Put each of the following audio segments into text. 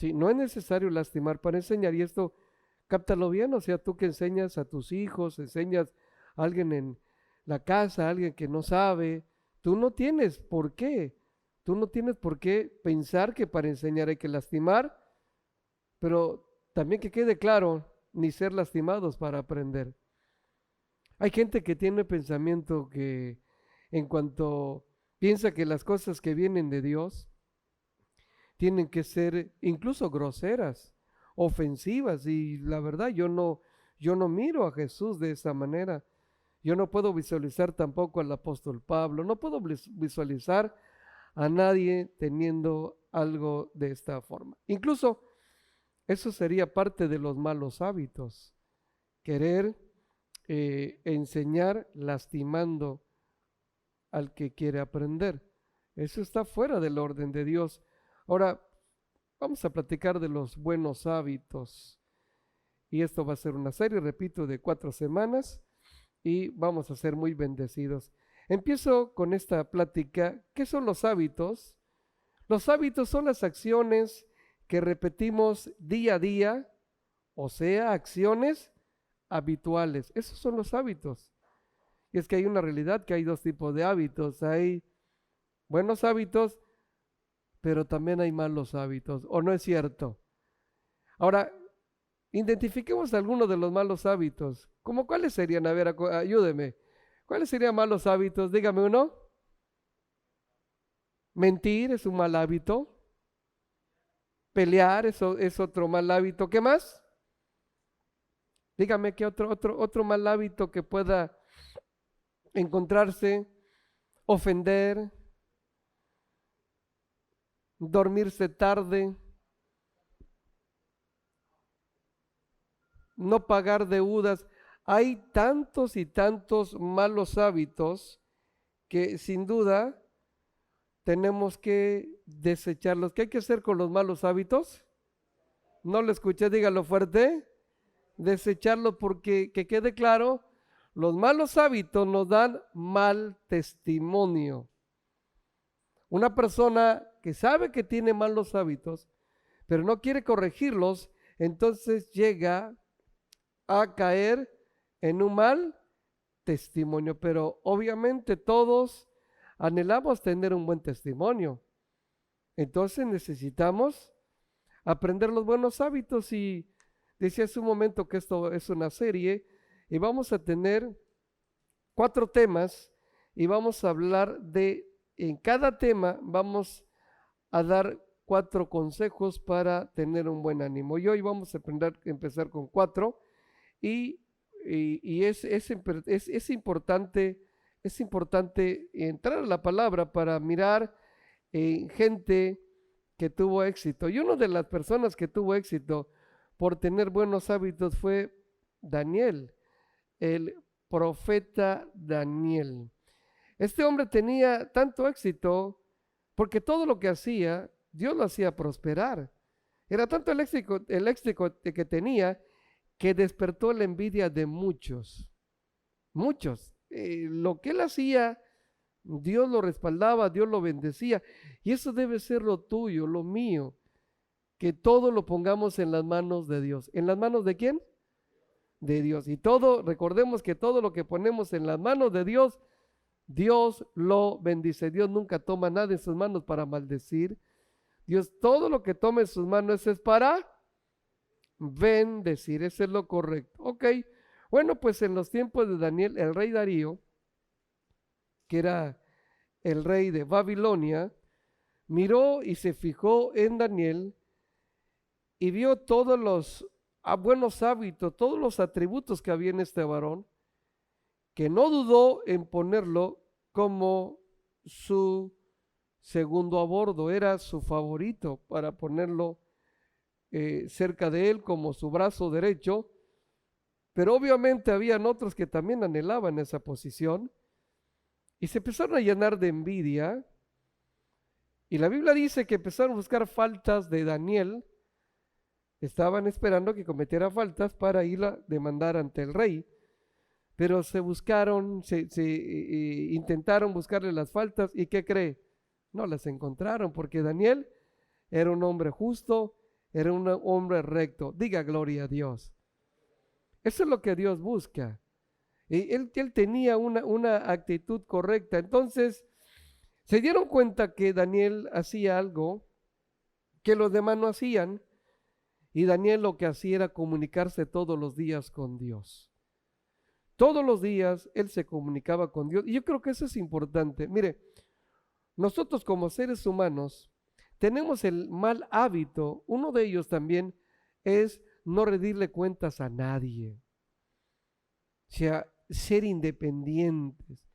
Sí, no es necesario lastimar para enseñar, y esto cáptalo bien, o sea, tú que enseñas a tus hijos, enseñas a alguien en la casa, a alguien que no sabe, tú no tienes por qué, tú no tienes por qué pensar que para enseñar hay que lastimar, pero también que quede claro, ni ser lastimados para aprender. Hay gente que tiene pensamiento que en cuanto piensa que las cosas que vienen de Dios tienen que ser incluso groseras, ofensivas, y la verdad yo no miro a Jesús de esa manera. Yo no puedo visualizar tampoco al apóstol Pablo, no puedo visualizar a nadie teniendo algo de esta forma. Incluso eso sería parte de los malos hábitos, querer enseñar lastimando al que quiere aprender. Eso está fuera del orden de Dios. Ahora, vamos a platicar de los buenos hábitos. Y esto va a ser una serie, repito, de 4 semanas y vamos a ser muy bendecidos. Empiezo con esta plática. ¿Qué son los hábitos? Los hábitos son las acciones que repetimos día a día, o sea, acciones habituales. Esos son los hábitos. Y es que hay una realidad que hay dos tipos de hábitos. Hay buenos hábitos, pero también hay malos hábitos, ¿o no es cierto? Ahora, identifiquemos algunos de los malos hábitos. ¿Cómo cuáles serían? A ver, ayúdeme. ¿Cuáles serían malos hábitos? Dígame uno. Mentir es un mal hábito. Pelear eso es otro mal hábito. ¿Qué más? Dígame qué otro mal hábito que pueda encontrarse. Ofender, dormirse tarde, no pagar deudas. Hay tantos y tantos malos hábitos que sin duda tenemos que desecharlos. ¿Qué hay que hacer con los malos hábitos? No lo escuché, dígalo fuerte. Desecharlo, porque que quede claro, los malos hábitos nos dan mal testimonio. Una persona que sabe que tiene malos hábitos, pero no quiere corregirlos, entonces llega a caer en un mal testimonio. Pero obviamente todos anhelamos tener un buen testimonio. Entonces necesitamos aprender los buenos hábitos, y decía hace un momento que esto es una serie y vamos a tener 4 temas y vamos a hablar en cada tema vamos a dar 4 consejos para tener un buen ánimo. Y hoy vamos a empezar con 4 y es importante entrar a la palabra para mirar gente que tuvo éxito. Y una de las personas que tuvo éxito por tener buenos hábitos fue Daniel, el profeta Daniel. Este hombre tenía tanto éxito porque todo lo que hacía, Dios lo hacía prosperar. Era tanto el éxito que tenía que despertó la envidia de muchos. Muchos. Lo que él hacía, Dios lo respaldaba, Dios lo bendecía. Y eso debe ser lo tuyo, lo mío. Que todo lo pongamos en las manos de Dios. ¿En las manos de quién? De Dios. Y todo, recordemos que todo lo que ponemos en las manos de Dios, Dios lo bendice. Dios nunca toma nada en sus manos para maldecir. Dios todo lo que toma en sus manos es para bendecir. Eso es lo correcto. Ok. Bueno, pues en los tiempos de Daniel, el rey Darío, que era el rey de Babilonia, miró y se fijó en Daniel y vio todos los buenos hábitos, todos los atributos que había en este varón, que no dudó en ponerlo como su segundo a bordo. Era su favorito para ponerlo cerca de él como su brazo derecho, pero obviamente habían otros que también anhelaban esa posición y se empezaron a llenar de envidia. Y la Biblia dice que empezaron a buscar faltas de Daniel. Estaban esperando que cometiera faltas para ir a demandar ante el rey, pero intentaron buscarle las faltas, y ¿qué cree? No las encontraron, porque Daniel era un hombre justo, era un hombre recto. Diga gloria a Dios. Eso es lo que Dios busca. Y él tenía una actitud correcta. Entonces, se dieron cuenta que Daniel hacía algo que los demás no hacían. Y Daniel lo que hacía era comunicarse todos los días con Dios. Todos los días él se comunicaba con Dios. Y yo creo que eso es importante. Mire, nosotros como seres humanos tenemos el mal hábito. Uno de ellos también es no rendirle cuentas a nadie. O sea, ser independientes.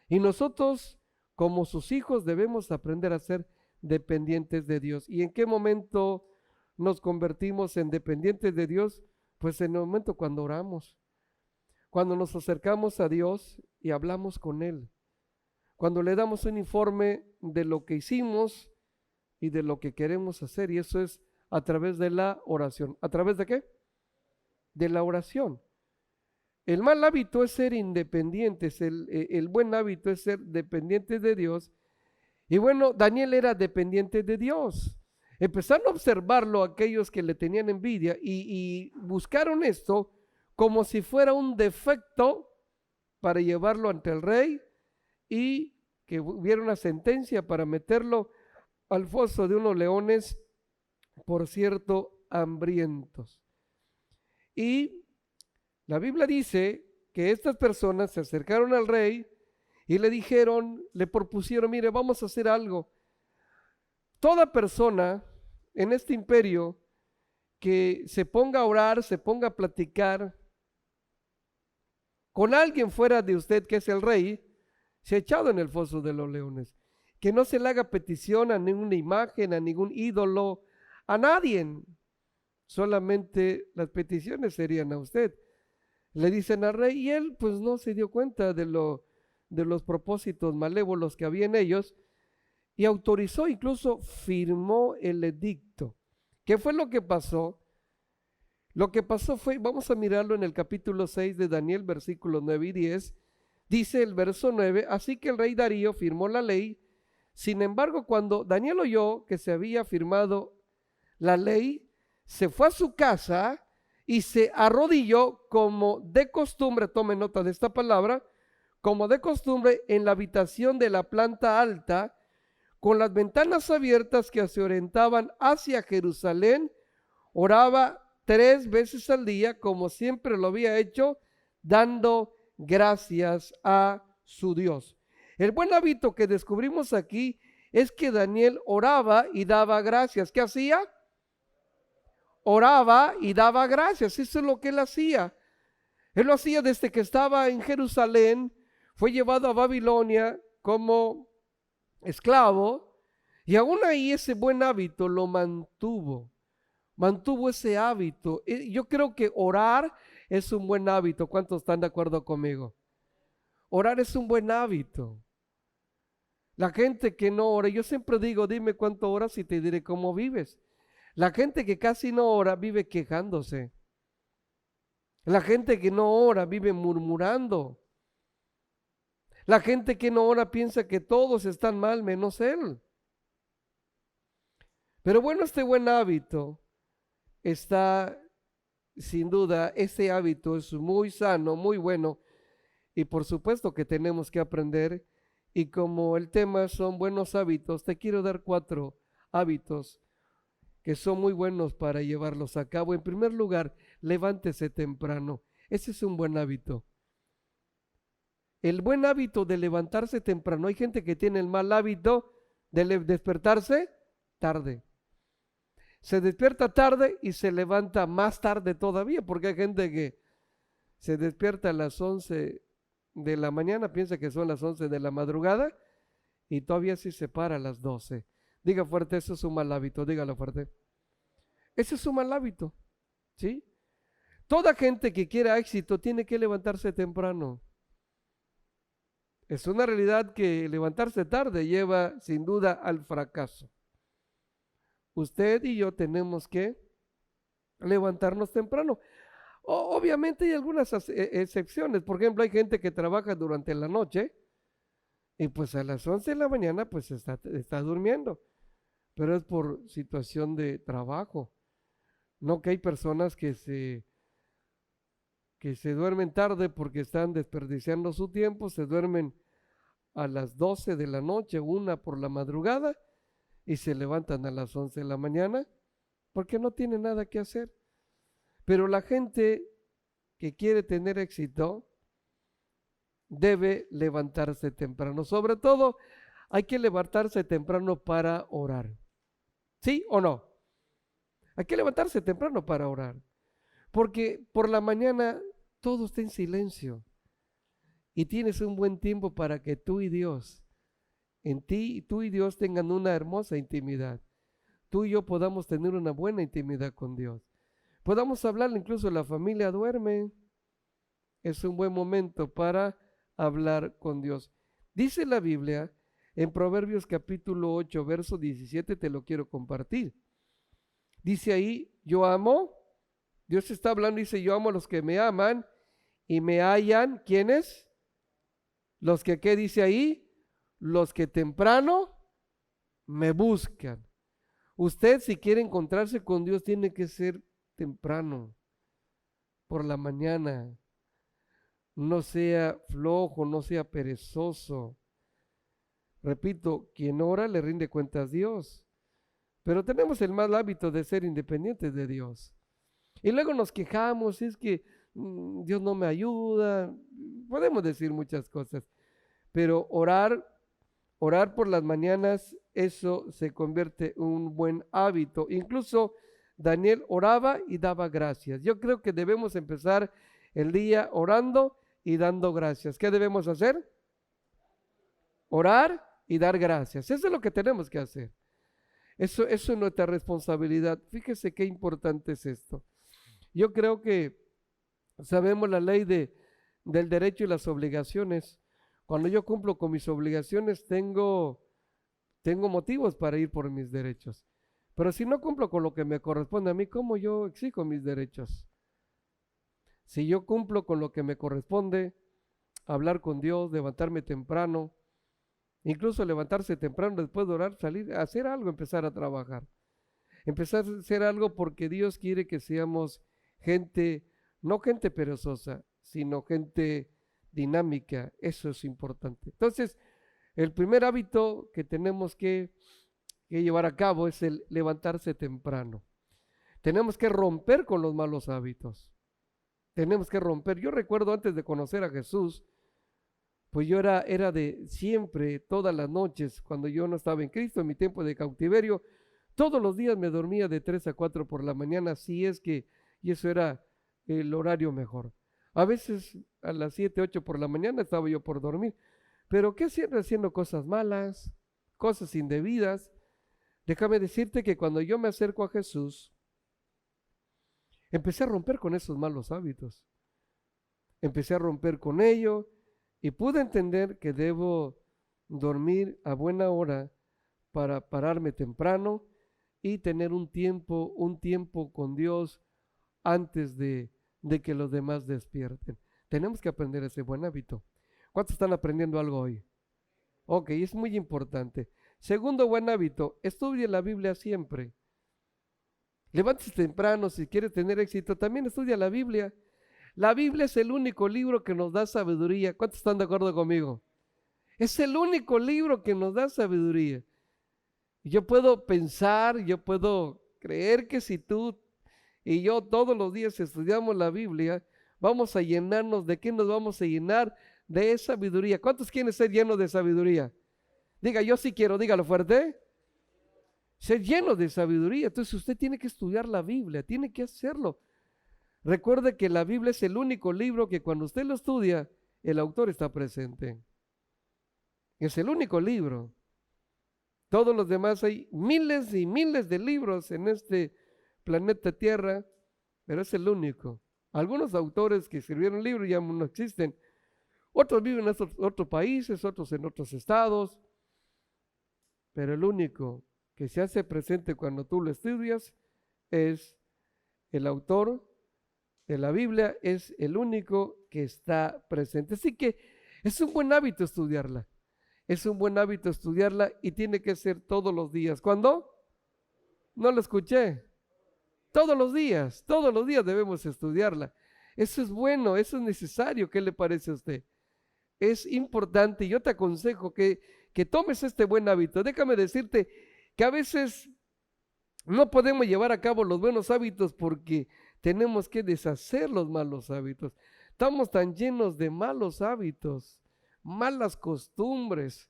Y nosotros, como sus hijos, debemos aprender a ser dependientes de Dios. ¿Y en qué momento nos convertimos en dependientes de Dios? Pues en el momento cuando oramos, cuando nos acercamos a Dios y hablamos con Él, cuando le damos un informe de lo que hicimos y de lo que queremos hacer, y eso es a través de la oración. ¿A través de qué? De la oración. El mal hábito es ser independientes, el buen hábito es ser dependientes de Dios. Y bueno, Daniel era dependiente de Dios. Empezaron a observarlo aquellos que le tenían envidia y buscaron esto como si fuera un defecto para llevarlo ante el rey y que hubiera una sentencia para meterlo al foso de unos leones, por cierto, hambrientos. Y la Biblia dice que estas personas se acercaron al rey y le dijeron, le propusieron, mire, vamos a hacer algo. Toda persona en este imperio que se ponga a orar, se ponga a platicar con alguien fuera de usted, que es el rey, se ha echado en el foso de los leones. Que no se le haga petición a ninguna imagen, a ningún ídolo, a nadie. Solamente las peticiones serían a usted. Le dicen al rey y él pues no se dio cuenta de los propósitos malévolos que había en ellos y autorizó, incluso firmó el edicto. ¿Qué fue lo que pasó? Lo que pasó fue, vamos a mirarlo en el capítulo 6 de Daniel, versículos 9 y 10, dice el verso 9, así que el rey Darío firmó la ley. Sin embargo, cuando Daniel oyó que se había firmado la ley, se fue a su casa y se arrodilló como de costumbre, tome nota de esta palabra, como de costumbre en la habitación de la planta alta, con las ventanas abiertas que se orientaban hacia Jerusalén, oraba 3 veces al día, como siempre lo había hecho, dando gracias a su Dios. El buen hábito que descubrimos aquí es que Daniel oraba y daba gracias. ¿Qué hacía? Oraba y daba gracias. Eso es lo que él hacía. Él lo hacía desde que estaba en Jerusalén, fue llevado a Babilonia como esclavo, y aún ahí ese buen hábito lo mantuvo ese hábito. Yo creo que orar es un buen hábito. ¿Cuántos están de acuerdo conmigo? Orar es un buen hábito. La gente que no ora, yo siempre digo, dime cuánto oras y te diré cómo vives. La gente que casi no ora vive quejándose. La gente que no ora vive murmurando. La gente que no ora piensa que todos están mal menos él. Pero bueno, este buen hábito está, sin duda, este hábito es muy sano, muy bueno, y por supuesto que tenemos que aprender. Y como el tema son buenos hábitos, te quiero dar 4 hábitos que son muy buenos para llevarlos a cabo. En primer lugar, levántese temprano. Ese es un buen hábito. El buen hábito de levantarse temprano. Hay gente que tiene el mal hábito de despertarse tarde. Se despierta tarde y se levanta más tarde todavía, porque hay gente que se despierta a las 11 de la mañana, piensa que son las 11 de la madrugada y todavía sí se para a las 12. Diga fuerte, eso es un mal hábito, dígalo fuerte. Ese es un mal hábito, ¿sí? Toda gente que quiera éxito tiene que levantarse temprano. Es una realidad que levantarse tarde lleva sin duda al fracaso. Usted y yo tenemos que levantarnos temprano. Obviamente hay algunas excepciones. Por ejemplo, hay gente que trabaja durante la noche y pues a las 11 de la mañana pues está durmiendo. Pero es por situación de trabajo. No, que hay personas que se duermen tarde porque están desperdiciando su tiempo, se duermen a las 12 de la noche, 1 por la madrugada, y se levantan a las 11 de la mañana porque no tienen nada que hacer. Pero la gente que quiere tener éxito debe levantarse temprano. Sobre todo, hay que levantarse temprano para orar. ¿Sí o no? Hay que levantarse temprano para orar. Porque por la mañana todo está en silencio. Y tienes un buen tiempo para que tú y Dios, en ti, tú y Dios tengan una hermosa intimidad. Tú y yo podamos tener una buena intimidad con Dios. Podamos hablar, incluso la familia duerme. Es un buen momento para hablar con Dios. Dice la Biblia en Proverbios capítulo 8, verso 17, te lo quiero compartir. Dice ahí, yo amo, Dios está hablando, dice, yo amo a los que me aman y me hallan, ¿quiénes? Los que, ¿qué dice ahí? Los que temprano me buscan. Usted, si quiere encontrarse con Dios, tiene que ser temprano, por la mañana. No sea flojo, no sea perezoso. Repito, quien ora le rinde cuentas a Dios. Pero tenemos el mal hábito de ser independientes de Dios. Y luego nos quejamos, es que Dios no me ayuda. Podemos decir muchas cosas. Pero orar por las mañanas, eso se convierte en un buen hábito. Incluso Daniel oraba y daba gracias. Yo creo que debemos empezar el día orando y dando gracias. ¿Qué debemos hacer? Orar y dar gracias. Eso es lo que tenemos que hacer. Eso es nuestra responsabilidad. Fíjese qué importante es esto. Yo creo que sabemos la ley del derecho y las obligaciones. Cuando yo cumplo con mis obligaciones, tengo motivos para ir por mis derechos. Pero si no cumplo con lo que me corresponde a mí, ¿cómo yo exijo mis derechos? Si yo cumplo con lo que me corresponde, hablar con Dios, levantarme temprano, incluso levantarse temprano después de orar, salir a hacer algo, empezar a trabajar. Empezar a hacer algo porque Dios quiere que seamos gente, no gente perezosa, sino gente dinámica. Eso es importante. Entonces, el primer hábito que tenemos que llevar a cabo es el levantarse temprano. Tenemos que romper con los malos hábitos. Tenemos que romper. Yo recuerdo antes de conocer a Jesús, pues yo era de siempre, todas las noches, cuando yo no estaba en Cristo, en mi tiempo de cautiverio, todos los días me dormía de 3 a 4 por la mañana, y eso era el horario mejor. A veces a las 7, 8 por la mañana estaba yo por dormir, pero ¿qué siempre haciendo cosas malas, cosas indebidas? Déjame decirte que cuando yo me acerco a Jesús, empecé a romper con esos malos hábitos. Empecé a romper con ello y pude entender que debo dormir a buena hora para pararme temprano y tener un tiempo con Dios antes de que los demás despierten. Tenemos que aprender ese buen hábito. ¿Cuántos están aprendiendo algo hoy? Ok, es muy importante. Segundo buen hábito, estudie la Biblia siempre. Levántese temprano, si quieres tener éxito, también estudia la Biblia. La Biblia es el único libro que nos da sabiduría. ¿Cuántos están de acuerdo conmigo? Es el único libro que nos da sabiduría. Yo puedo pensar, yo puedo creer que si tú y yo todos los días estudiamos la Biblia, vamos a llenarnos. ¿De qué nos vamos a llenar? De sabiduría. ¿Cuántos quieren ser llenos de sabiduría? Diga, yo sí quiero, dígalo fuerte. Ser lleno de sabiduría. Entonces usted tiene que estudiar la Biblia, tiene que hacerlo. Recuerde que la Biblia es el único libro que cuando usted lo estudia, el autor está presente. Es el único libro. Todos los demás, hay miles y miles de libros en este planeta Tierra, pero es el único. Algunos autores que escribieron libros ya no existen. Otros viven en otros países, otros en otros estados, pero el único que se hace presente cuando tú lo estudias es el autor de la Biblia, es el único que está presente. Así que es un buen hábito estudiarla. Es un buen hábito estudiarla y tiene que ser todos los días. ¿Cuándo? No lo escuché. todos los días debemos estudiarla. Eso es bueno, eso es necesario. ¿Qué le parece a usted? Es importante y yo te aconsejo que tomes este buen hábito. Déjame decirte que a veces no podemos llevar a cabo los buenos hábitos porque tenemos que deshacer los malos hábitos. Estamos tan llenos de malos hábitos, malas costumbres,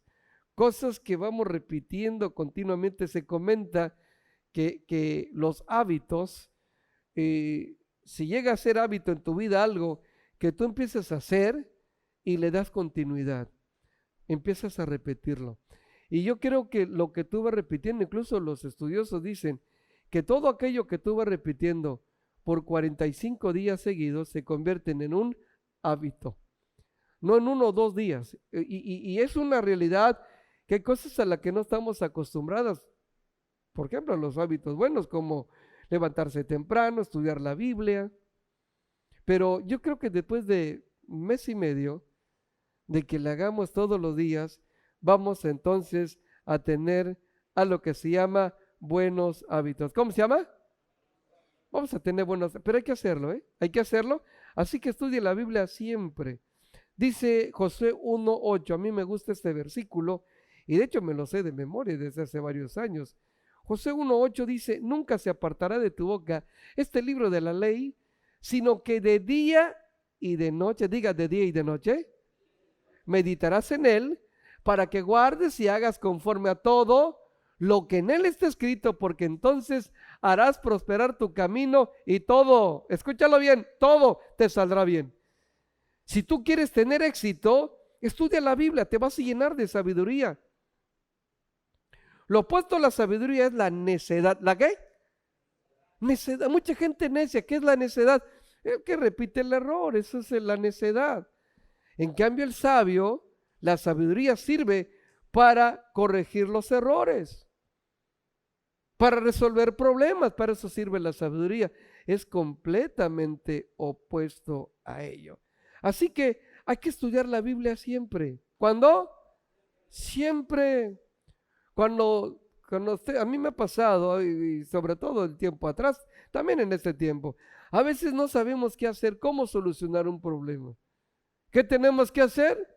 cosas que vamos repitiendo continuamente. Se comenta que los hábitos, si llega a ser hábito en tu vida algo que tú empiezas a hacer y le das continuidad, empiezas a repetirlo. Y yo creo que lo que tú vas repitiendo, incluso los estudiosos dicen que todo aquello que tú vas repitiendo por 45 días seguidos se convierten en un hábito, no en 1 o 2 días. Y es una realidad que hay cosas a las que no estamos acostumbradas. Por ejemplo, los hábitos buenos como levantarse temprano, estudiar la Biblia. Pero yo creo que después de 1 mes y medio de que le hagamos todos los días, vamos entonces a tener a lo que se llama buenos hábitos. ¿Cómo se llama? Vamos a tener buenos, pero hay que hacerlo, ¿eh? Hay que hacerlo. Así que estudie la Biblia siempre. Dice Josué 1:8, a mí me gusta este versículo y de hecho me lo sé de memoria desde hace varios años. Josué 1:8 dice, nunca se apartará de tu boca este libro de la ley, sino que de día y de noche, diga de día y de noche, meditarás en él para que guardes y hagas conforme a todo lo que en él está escrito, porque entonces harás prosperar tu camino y todo, escúchalo bien, todo te saldrá bien. Si tú quieres tener éxito, estudia la Biblia, te vas a llenar de sabiduría. Lo opuesto a la sabiduría es la necedad. ¿La qué? Necedad. Mucha gente necia. ¿Qué es la necedad? El que repite el error, eso es la necedad. En cambio, el sabio, la sabiduría sirve para corregir los errores, para resolver problemas. Para eso sirve la sabiduría. Es completamente opuesto a ello. Así que hay que estudiar la Biblia siempre. ¿Cuándo? Siempre. Cuando a mí me ha pasado, y sobre todo el tiempo atrás, también en este tiempo, a veces no sabemos qué hacer, cómo solucionar un problema. ¿Qué tenemos que hacer?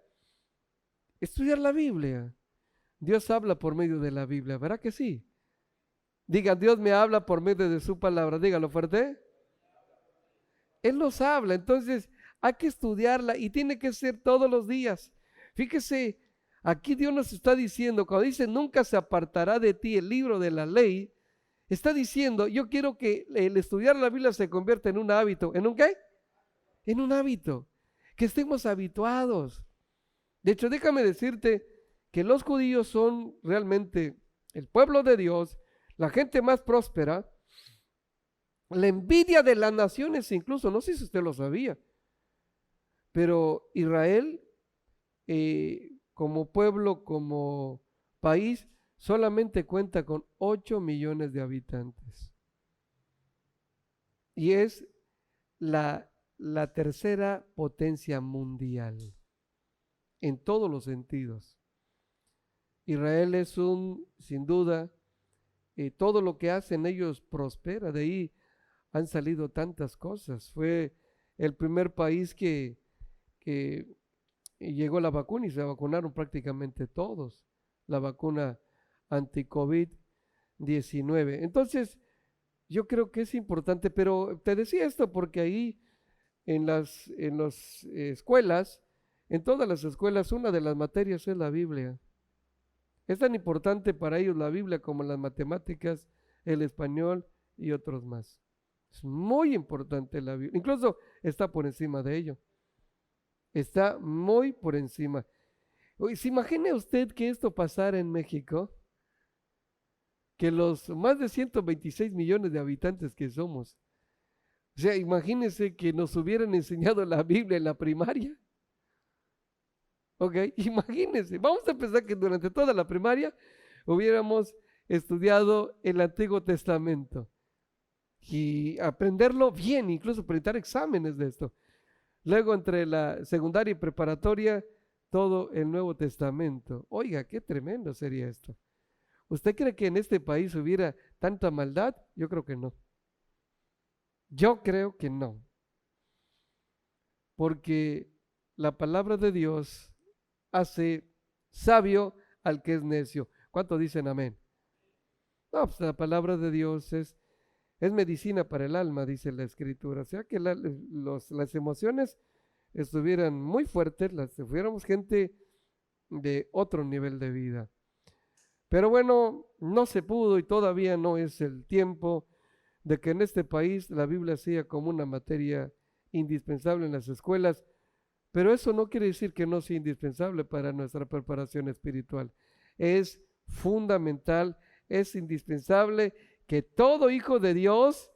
Estudiar la Biblia. Dios habla por medio de la Biblia, ¿verdad que sí? Digan, Dios me habla por medio de su palabra, dígalo fuerte. Él nos habla, entonces hay que estudiarla y tiene que ser todos los días. Fíjese, aquí Dios nos está diciendo, cuando dice nunca se apartará de ti el libro de la ley, está diciendo, yo quiero que el estudiar la Biblia se convierta en un hábito. ¿En un qué? En un hábito, que estemos habituados. De hecho, déjame decirte que los judíos son realmente el pueblo de Dios, la gente más próspera, la envidia de las naciones incluso, no sé si usted lo sabía, pero Israel como pueblo, como país, solamente cuenta con 8 millones de habitantes. Y es la tercera potencia mundial, en todos los sentidos. Israel es sin duda, todo lo que hacen ellos prospera, de ahí han salido tantas cosas. Fue el primer país que llegó la vacuna y se vacunaron prácticamente todos, la vacuna anti-COVID-19. Entonces, yo creo que es importante, pero te decía esto porque ahí en las escuelas, en todas las escuelas, una de las materias es la Biblia. Es tan importante para ellos la Biblia como las matemáticas, el español y otros más. Es muy importante la Biblia, incluso está por encima de ello. Está muy por encima. ¿Se imagina usted que esto pasara en México? Que los más de 126 millones de habitantes que somos, o sea, imagínense que nos hubieran enseñado la Biblia en la primaria. Ok, imagínense. Vamos a pensar que durante toda la primaria hubiéramos estudiado el Antiguo Testamento y aprenderlo bien, incluso presentar exámenes de esto. Luego entre la secundaria y preparatoria, todo el Nuevo Testamento. Oiga, qué tremendo sería esto. ¿Usted cree que en este país hubiera tanta maldad? Yo creo que no. Yo creo que no, porque la palabra de Dios hace sabio al que es necio. ¿Cuánto dicen amén? No, pues la palabra de Dios es medicina para el alma, dice la escritura. O sea que las emociones estuvieran muy fuertes, si fuéramos gente de otro nivel de vida. Pero bueno, no se pudo y todavía no es el tiempo de que en este país la Biblia sea como una materia indispensable en las escuelas, pero eso no quiere decir que no sea indispensable para nuestra preparación espiritual. Es fundamental, es indispensable que todo hijo de Dios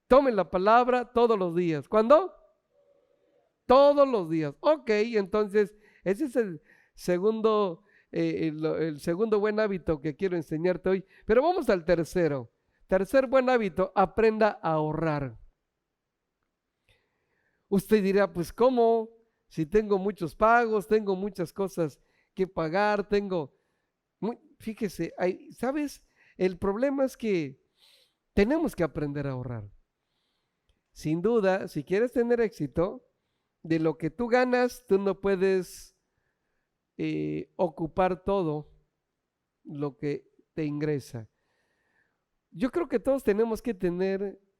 tome la palabra todos los días. ¿Cuándo? Todos los días. Ok, entonces ese es el segundo, el segundo buen hábito que quiero enseñarte hoy. Pero vamos al tercero. Tercer buen hábito, aprenda a ahorrar. Usted dirá, pues ¿cómo? Si tengo muchos pagos, tengo muchas cosas que pagar, fíjese, ¿sabes? El problema es que tenemos que aprender a ahorrar. Sin duda, si quieres tener éxito, de lo que tú ganas, tú no puedes ocupar todo lo que te ingresa. Yo creo que todos tenemos que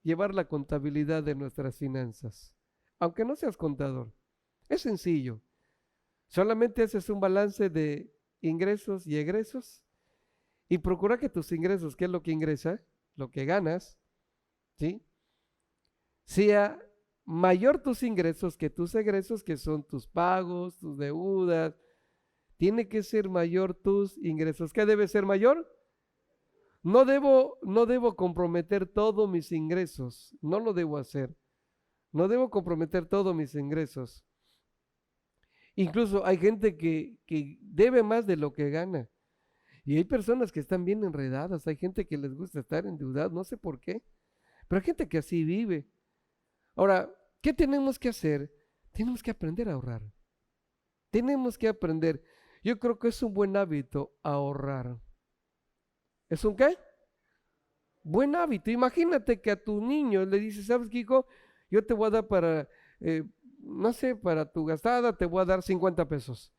llevar la contabilidad de nuestras finanzas, aunque no seas contador. Es sencillo. Solamente haces un balance de ingresos y egresos y procura que tus ingresos, ¿qué es lo que ingresa? Lo que ganas, ¿sí? Sea mayor tus ingresos que tus egresos, que son tus pagos, tus deudas. Tiene que ser mayor tus ingresos. ¿Qué debe ser mayor? No debo comprometer todos mis ingresos. No lo debo hacer. No debo comprometer todos mis ingresos. Incluso hay gente que debe más de lo que gana. Y hay personas que están bien enredadas. Hay gente que les gusta estar endeudados. No sé por qué. Pero hay gente que así vive. Ahora, ¿qué tenemos que hacer? Tenemos que aprender a ahorrar. Tenemos que aprender. Yo creo que es un buen hábito ahorrar. ¿Es un qué? Buen hábito. Imagínate que a tu niño le dices, ¿sabes qué, hijo? Yo te voy a dar no sé, para tu gastada, te voy a dar 50 pesos.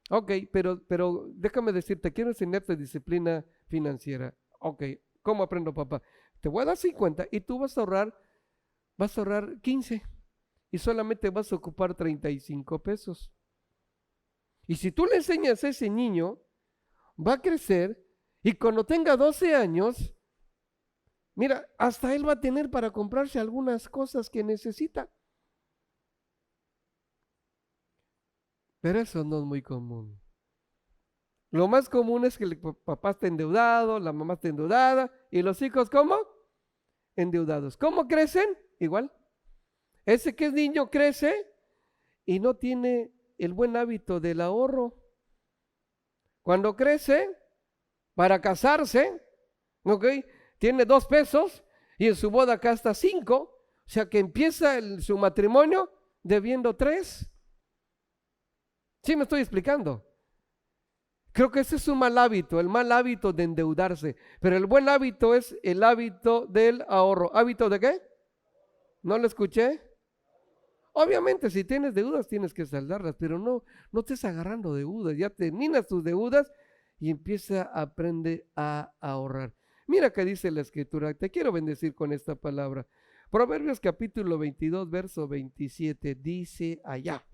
Ok, pero déjame decirte, quiero enseñarte disciplina financiera. Ok, ¿cómo aprendo, papá? Te voy a dar 50 y tú vas a ahorrar 15 y solamente vas a ocupar 35 pesos. Y si tú le enseñas a ese niño, va a crecer y cuando tenga 12 años, mira, hasta él va a tener para comprarse algunas cosas que necesita. Pero eso no es muy común. Lo más común es que el papá esté endeudado, la mamá esté endeudada y los hijos, ¿cómo? Endeudados. ¿Cómo crecen? Igual. Ese que es niño crece y no tiene el buen hábito del ahorro. Cuando crece, para casarse, ¿ok? Tiene 2 pesos y en su boda gasta 5, o sea que empieza su matrimonio debiendo 3. ¿Sí me estoy explicando? Creo que ese es un mal hábito, el mal hábito de endeudarse, pero el buen hábito es el hábito del ahorro. ¿Hábito de qué? ¿No lo escuché? Obviamente, si tienes deudas, tienes que saldarlas, pero no estés agarrando deudas, ya terminas tus deudas y empieza a aprender a ahorrar. Mira que dice la escritura, te quiero bendecir con esta palabra. Proverbios capítulo 22, verso 27, dice allá,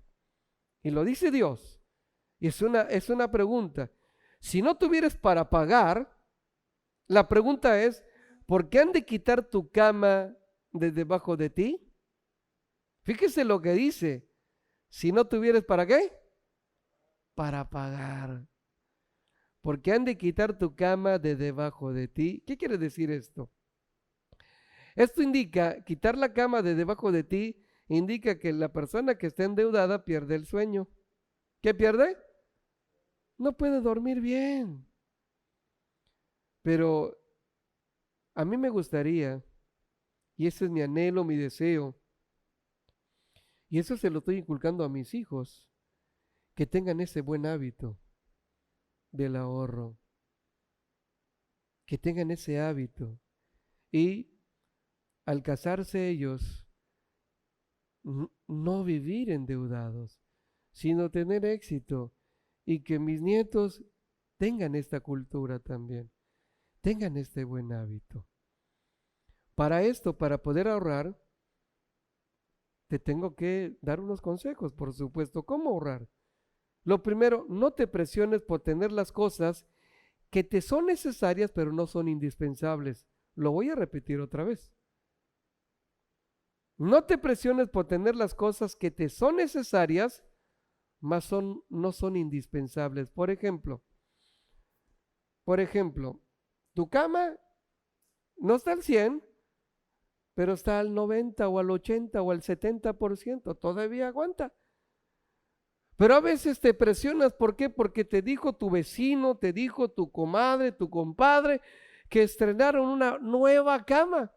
y lo dice Dios, y es una pregunta. Si no tuvieras para pagar, la pregunta es, ¿por qué han de quitar tu cama de debajo de ti? Fíjese lo que dice. Si no tuvieras para qué, para pagar. Porque han de quitar tu cama de debajo de ti. ¿Qué quiere decir esto? Esto indica, quitar la cama de debajo de ti, indica que la persona que está endeudada pierde el sueño. ¿Qué pierde? No puede dormir bien. Pero a mí me gustaría, y ese es mi anhelo, mi deseo, y eso se lo estoy inculcando a mis hijos, que tengan ese buen hábito del ahorro, que tengan ese hábito. Y al casarse ellos, no vivir endeudados, sino tener éxito y que mis nietos tengan esta cultura también, tengan este buen hábito. Para esto, para poder ahorrar, te tengo que dar unos consejos, por supuesto. ¿Cómo ahorrar? Lo primero, no te presiones por tener las cosas que te son necesarias, pero no son indispensables. Lo voy a repetir otra vez. No te presiones por tener las cosas que te son necesarias, mas no son indispensables. Por ejemplo, tu cama no está al 100, pero está al 90 o al 80 o al 70%, todavía aguanta. Pero a veces te presionas, ¿por qué? Porque te dijo tu vecino, te dijo tu comadre, tu compadre, que estrenaron una nueva cama.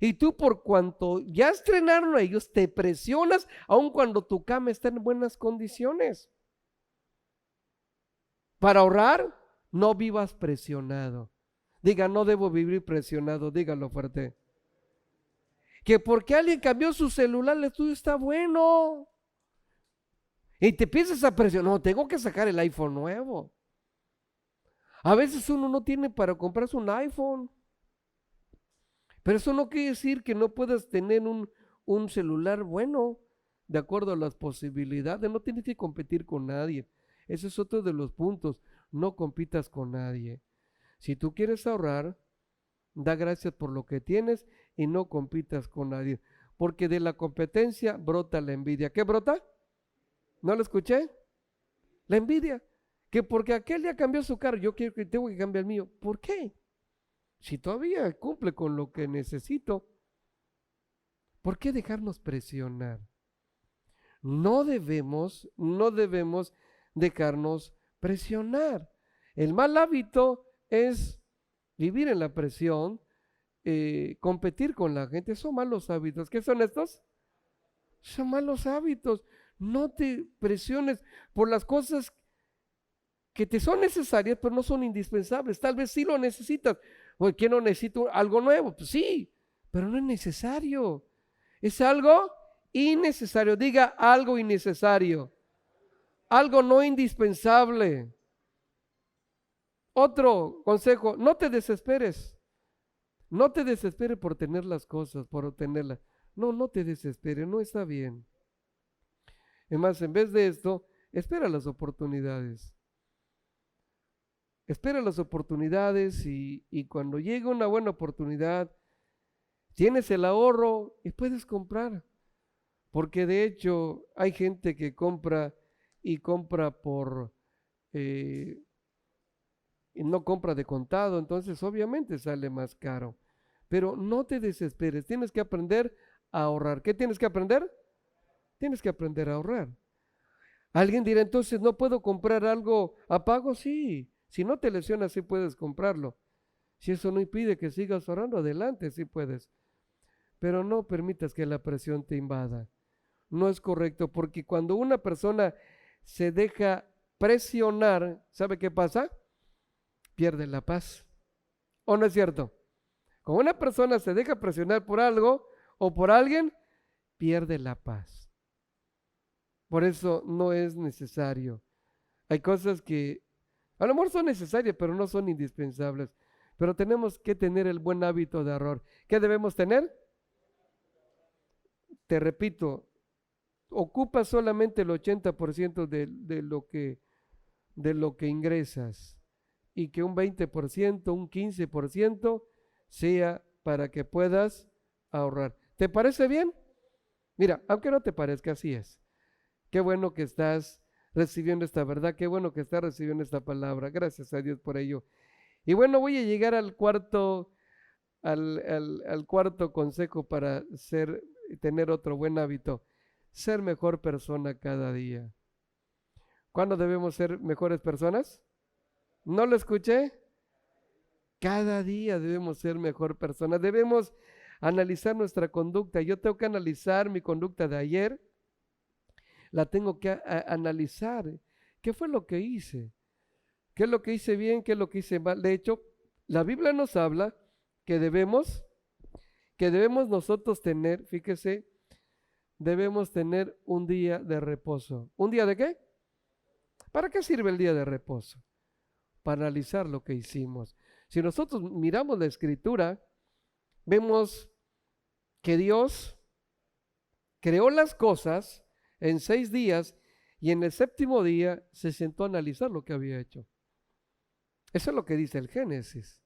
Y tú, por cuanto ya estrenaron a ellos, te presionas aun cuando tu cama está en buenas condiciones. Para ahorrar, no vivas presionado. Diga, no debo vivir presionado, dígalo fuerte. Que porque alguien cambió su celular, el tuyo está bueno. Y te empiezas a presionar, no, tengo que sacar el iPhone nuevo. A veces uno no tiene para comprarse un iPhone. Pero eso no quiere decir que no puedas tener un celular bueno, de acuerdo a las posibilidades. No tienes que competir con nadie. Ese es otro de los puntos. No compitas con nadie. Si tú quieres ahorrar, da gracias por lo que tienes y no compitas con nadie. Porque de la competencia brota la envidia. ¿Qué brota? ¿No lo escuché? La envidia. Que porque aquel ya cambió su carro, yo quiero que tengo que cambiar el mío. ¿Por qué? Si todavía cumple con lo que necesito, ¿por qué dejarnos presionar? No debemos dejarnos presionar. El mal hábito es vivir en la presión, competir con la gente. Son malos hábitos. ¿Qué son estos? Son malos hábitos. No te presiones por las cosas que te son necesarias, pero no son indispensables. Tal vez sí lo necesitas. Oye, ¿quién no necesita algo nuevo? Pues sí, pero no es necesario. Es algo innecesario. Diga algo innecesario. Algo no indispensable. Otro consejo, no te desesperes. No te desesperes por tener las cosas, por obtenerlas. No te desesperes, no está bien. Es más, en vez de esto, espera las oportunidades. Espera las oportunidades y cuando llegue una buena oportunidad, tienes el ahorro y puedes comprar. Porque de hecho hay gente que compra y compra y no compra de contado, entonces obviamente sale más caro. Pero no te desesperes, tienes que aprender a ahorrar. ¿Qué tienes que aprender? Tienes que aprender a ahorrar. Alguien dirá, entonces, ¿no puedo comprar algo a pago? Sí, si no te lesionas, sí puedes comprarlo. Si eso no impide que sigas ahorrando, adelante, sí puedes. Pero no permitas que la presión te invada. No es correcto, porque cuando una persona se deja presionar, ¿sabe qué pasa? Pierde la paz. ¿O no es cierto? Cuando una persona se deja presionar por algo o por alguien, pierde la paz. Por eso no es necesario. Hay cosas que a lo mejor son necesarias, pero no son indispensables. Pero tenemos que tener el buen hábito de ahorrar. ¿Qué debemos tener? Te repito, ocupa solamente el 80% de lo que ingresas y que un 20%, un 15% sea para que puedas ahorrar. ¿Te parece bien? Mira, aunque no te parezca, así es. Qué bueno que estás recibiendo esta verdad, qué bueno que estás recibiendo esta palabra. Gracias a Dios por ello. Y bueno, voy a llegar al cuarto consejo para tener otro buen hábito. Ser mejor persona cada día. ¿Cuándo debemos ser mejores personas? ¿No lo escuché? Cada día debemos ser mejor persona. Debemos analizar nuestra conducta. Yo tengo que analizar mi conducta de ayer. La tengo que analizar. ¿Qué fue lo que hice? ¿Qué es lo que hice bien? ¿Qué es lo que hice mal? De hecho, la Biblia nos habla que debemos que debemos nosotros tener, fíjese, debemos tener un día de reposo. ¿Un día de qué? ¿Para qué sirve el día de reposo? Para analizar lo que hicimos. Si nosotros miramos la escritura, vemos que Dios creó las cosas en 6 días y en el séptimo día se sentó a analizar lo que había hecho. Eso es lo que dice el Génesis.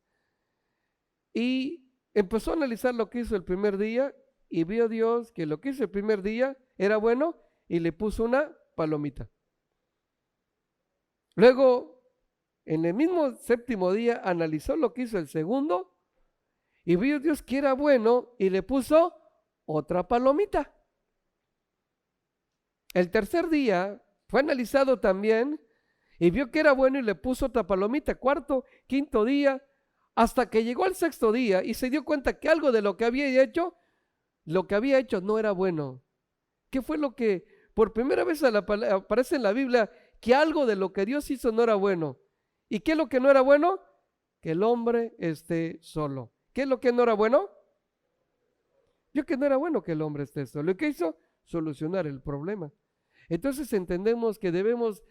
Y empezó a analizar lo que hizo el primer día y vio Dios que lo que hizo el primer día era bueno y le puso una palomita. Luego, en el mismo séptimo día, analizó lo que hizo el segundo y vio Dios que era bueno y le puso otra palomita. El tercer día fue analizado también y vio que era bueno y le puso otra palomita. Cuarto, quinto día, hasta que llegó al sexto día y se dio cuenta que algo de lo que había hecho no era bueno. ¿Qué fue lo que por primera vez aparece en la Biblia? Que algo de lo que Dios hizo no era bueno. ¿Y qué es lo que no era bueno? Que el hombre esté solo. ¿Qué es lo que no era bueno? Yo que no era bueno que el hombre esté solo. ¿Y qué hizo? Solucionar el problema. Entonces entendemos que debemos